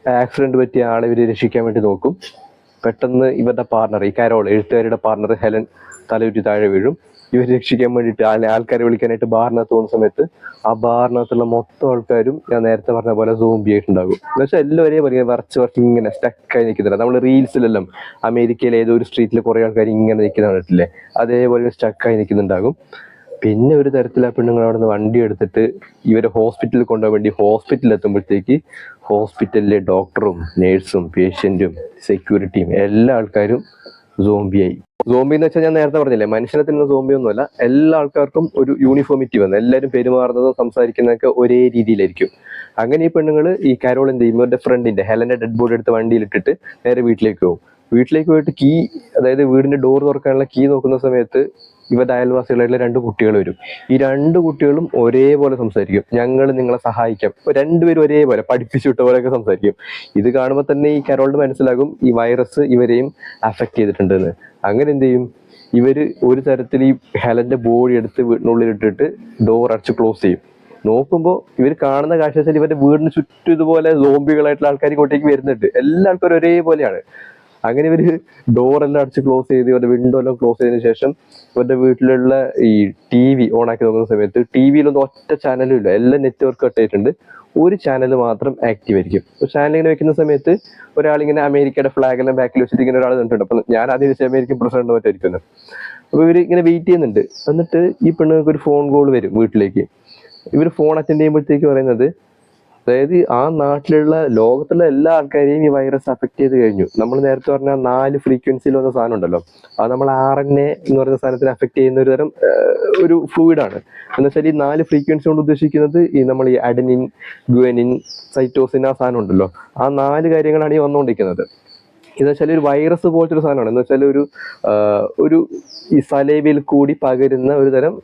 Accident പറ്റിയ ആളെ ഇവർ രക്ഷിക്കാൻ വേണ്ടി നോക്കും. പെട്ടെന്ന് ഇവരുടെ പാർട്ണർ, ഈ കരോൾ എഴുത്തുകാരുടെ പാർട്ണർ ഹെലൻ തലയുറ്റി താഴെ വീഴും. ഇവർ രക്ഷിക്കാൻ വേണ്ടിയിട്ട് ആൾക്കാരെ വിളിക്കാനായിട്ട് ബാറിനകത്ത് പോകുന്ന സമയത്ത് ആ ബാറിനകത്തുള്ള മൊത്തം ആൾക്കാരും ഞാൻ നേരത്തെ പറഞ്ഞ പോലെ സോംബി ആയിട്ടുണ്ടാകും. എന്ന് വെച്ചാൽ എല്ലാവരെയും പറയുക വരച്ച് ഇങ്ങനെ സ്റ്റക്കായി നിൽക്കുന്നില്ല. നമ്മൾ റീൽസിലെല്ലാം അമേരിക്കയിലെ ഏതോ ഒരു സ്ട്രീറ്റിൽ കുറേ ആൾക്കാർ ഇങ്ങനെ നിൽക്കുന്ന കണ്ടിട്ടില്ലേ, അതേപോലെ സ്റ്റക്കായി നിൽക്കുന്നുണ്ടാകും. പിന്നെ ഒരു തരത്തിൽ ആ പെണ്ണുങ്ങൾ അവിടെ നിന്ന് വണ്ടി എടുത്തിട്ട് ഇവരെ ഹോസ്പിറ്റലിൽ കൊണ്ടുപോകാൻ വേണ്ടി ഹോസ്പിറ്റലിൽ എത്തുമ്പോഴത്തേക്ക് ഹോസ്പിറ്റലിലെ ഡോക്ടറും നേഴ്സും പേഷ്യൻറ്റും സെക്യൂരിറ്റിയും എല്ലാ ആൾക്കാരും സോംബിയായി. സോംബി എന്ന് വെച്ചാൽ ഞാൻ നേരത്തെ പറഞ്ഞില്ലേ, മനുഷ്യനെ തന്നെ സോംബി ഒന്നുമല്ല, എല്ലാ ആൾക്കാർക്കും ഒരു യൂണിഫോമിറ്റി വന്നു, എല്ലാവരും പെരുമാറുന്നതും സംസാരിക്കുന്നതൊക്കെ ഒരേ രീതിയിലായിരിക്കും. അങ്ങനെ ഈ പെണ്ണുങ്ങൾ ഈ കരോൾ എന്ത് ചെയ്യും, ഇവരുടെ ഫ്രണ്ടിന്റെ ഹെലന്റെ ഡെഡ് ബോഡി എടുത്ത് വണ്ടിയിലിട്ടിട്ട് നേരെ വീട്ടിലേക്ക് പോകും. വീട്ടിലേക്ക് പോയിട്ട് കീ, അതായത് വീടിന്റെ ഡോർ തുറക്കാനുള്ള കീ നോക്കുന്ന സമയത്ത് ഇവരുടെ അയൽവാസികളായിട്ടുള്ള 2 കുട്ടികൾ വരും. ഈ 2 കുട്ടികളും ഒരേപോലെ സംസാരിക്കും, ഞങ്ങൾ നിങ്ങളെ സഹായിക്കാം. രണ്ടുപേരും ഒരേപോലെ പഠിപ്പിച്ചു വിട്ട പോലെയൊക്കെ സംസാരിക്കും. ഇത് കാണുമ്പോൾ തന്നെ ഈ കരോളിന് മനസ്സിലാകും ഈ വൈറസ് ഇവരെയും അഫക്ട് ചെയ്തിട്ടുണ്ടെന്ന്. അങ്ങനെ എന്ത് ചെയ്യും, ഇവര് ഒരു തരത്തിൽ ഈ ഹെലന്റെ ബോഡി എടുത്ത് വീടിനുള്ളിൽ ഇട്ടിട്ട് ഡോർ അടച്ച് ക്ലോസ് ചെയ്യും. നോക്കുമ്പോൾ ഇവർ കാണുന്ന കാഴ്ച വെച്ചാൽ ഇവരുടെ വീടിന് ചുറ്റും ഇതുപോലെ സോംബികളായിട്ടുള്ള ആൾക്കാർ ഇങ്ങോട്ടേക്ക് വരുന്നുണ്ട്. എല്ലാ ആൾക്കാരും ഒരേപോലെയാണ്. അങ്ങനെ ഇവര് ഡോറെല്ലാം അടച്ച് ക്ലോസ് ചെയ്ത് ഇവരുടെ വിൻഡോ എല്ലാം ക്ലോസ് ചെയ്തതിനു ശേഷം ഇവരുടെ വീട്ടിലുള്ള ഈ TV ഓണാക്കി നോക്കുന്ന സമയത്ത് TVയിലൊന്നും ഒറ്റ ചാനലും ഇല്ല, എല്ലാം നെറ്റ്വർക്ക് കട്ട് ആയിട്ടുണ്ട്. ഒരു ചാനൽ മാത്രം ആക്റ്റീവ് ആയിരിക്കും. ഒരു ചാനൽ ഇങ്ങനെ വെക്കുന്ന സമയത്ത് ഒരാളിങ്ങനെ അമേരിക്കയുടെ ഫ്ലാഗ് എല്ലാം ബാക്കിൽ വെച്ചിട്ട് ഇങ്ങനെ ഒരാൾ നിന്നിട്ടുണ്ട്. അപ്പൊ ഞാൻ ആദ്യം വെച്ചാൽ അമേരിക്കൻ പ്രസിഡന്റ് മറ്റായിരിക്കുന്നത്. അപ്പൊ ഇവര് ഇങ്ങനെ വെയിറ്റ് ചെയ്യുന്നുണ്ട്. എന്നിട്ട് ഈ പെണ്ണുങ്ങൾക്ക് ഒരു ഫോൺ കോൾ വരും വീട്ടിലേക്ക്. ഇവർ ഫോൺ അറ്റൻഡ് ചെയ്യുമ്പോഴത്തേക്ക് പറയുന്നത്, അതായത് ആ നാട്ടിലുള്ള ലോകത്തുള്ള എല്ലാ ആൾക്കാരെയും ഈ വൈറസ് അഫക്ട് ചെയ്ത് കഴിഞ്ഞു. നമ്മൾ നേരത്തെ പറഞ്ഞ 4 ഫ്രീക്വൻസിയിൽ വന്ന സാധനം ഉണ്ടല്ലോ, അത് നമ്മൾ RNA എന്ന് പറയുന്ന സാധനത്തിന് അഫക്ട് ചെയ്യുന്ന ഒരു തരം ഒരു ഫ്ലൂയിഡാണ്. എന്ന് വെച്ചാൽ ഈ 4 ഫ്രീക്വൻസി കൊണ്ട് ഉദ്ദേശിക്കുന്നത് ഈ നമ്മൾ ഈ അഡനിൻ, ഗ്വനിൻ, സൈറ്റോസിൻ ആ സാധനം ഉണ്ടല്ലോ, ആ 4 കാര്യങ്ങളാണ് ഈ വന്നുകൊണ്ടിരിക്കുന്നത്. എന്ന് വെച്ചാൽ ഒരു വൈറസ് പോലത്തെ ഒരു സാധനമാണ്. എന്ന് വെച്ചാൽ ഒരു ഈ സലൈവയിൽ കൂടി പകരുന്ന ഒരു തരം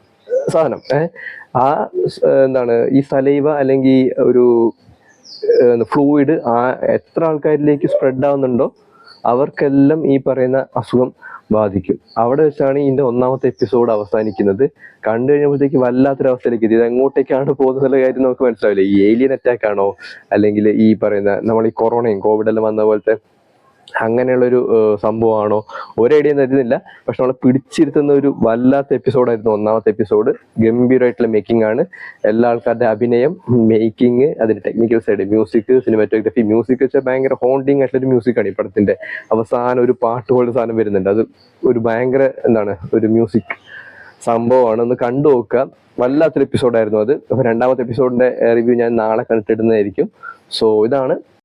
സാധനം. ആ എന്താണ് ഈ സലൈവ അല്ലെങ്കിൽ ഒരു ഫ്ലൂയിഡ് എത്ര ആൾക്കാരിലേക്ക് സ്പ്രെഡ് ആവുന്നുണ്ടോ അവർക്കെല്ലാം ഈ പറയുന്ന അസുഖം ബാധിക്കും. അവിടെ വെച്ചാണ് ഇതിന്റെ 1ാമത്തെ എപ്പിസോഡ് അവസാനിക്കുന്നത്. കണ്ടു കഴിഞ്ഞപ്പോഴത്തേക്ക് വല്ലാത്തൊരവസ്ഥയിലേക്ക് എത്തി. ഇത് എങ്ങോട്ടേക്കാണ് പോകുന്നുള്ള കാര്യം നമുക്ക് മനസ്സിലാവില്ല. ഈ ഏലിയൻ അറ്റാക്ക് ആണോ, അല്ലെങ്കിൽ ഈ പറയുന്ന നമ്മൾ ഈ കൊറോണയും കോവിഡെല്ലാം വന്ന പോലത്തെ അങ്ങനെയുള്ളൊരു സംഭവമാണോ, ഒരൈഡിയ തരുന്നില്ല. പക്ഷെ നമ്മളെ പിടിച്ചിരുത്തുന്ന ഒരു വല്ലാത്ത എപ്പിസോഡായിരുന്നു 1ാമത്തെ എപ്പിസോഡ്. ഗംഭീരമായിട്ടുള്ള മേക്കിംഗ് ആണ്. എല്ലാ ആൾക്കാരുടെ അഭിനയം, മേക്കിംഗ്, അതിന്റെ technical side, music, cinematography. Music വെച്ചാൽ ഭയങ്കര ഹോണ്ടിങ് ആയിട്ടുള്ളൊരു മ്യൂസിക്കാണ്. ഈ പടത്തിന്റെ അവസാനം ഒരു പാട്ട് പോലൊരു സാധനം വരുന്നുണ്ട്. അത് ഒരു ഭയങ്കര ഒരു മ്യൂസിക് സംഭവമാണ്. ഒന്ന് കണ്ടു നോക്കുക. വല്ലാത്തൊരു എപ്പിസോഡായിരുന്നു അത്. അപ്പൊ 2ാമത്തെ എപ്പിസോഡിന്റെ റിവ്യൂ ഞാൻ നാളെ കണ്ടിടുന്നതായിരിക്കും. സോ ഇതാണ്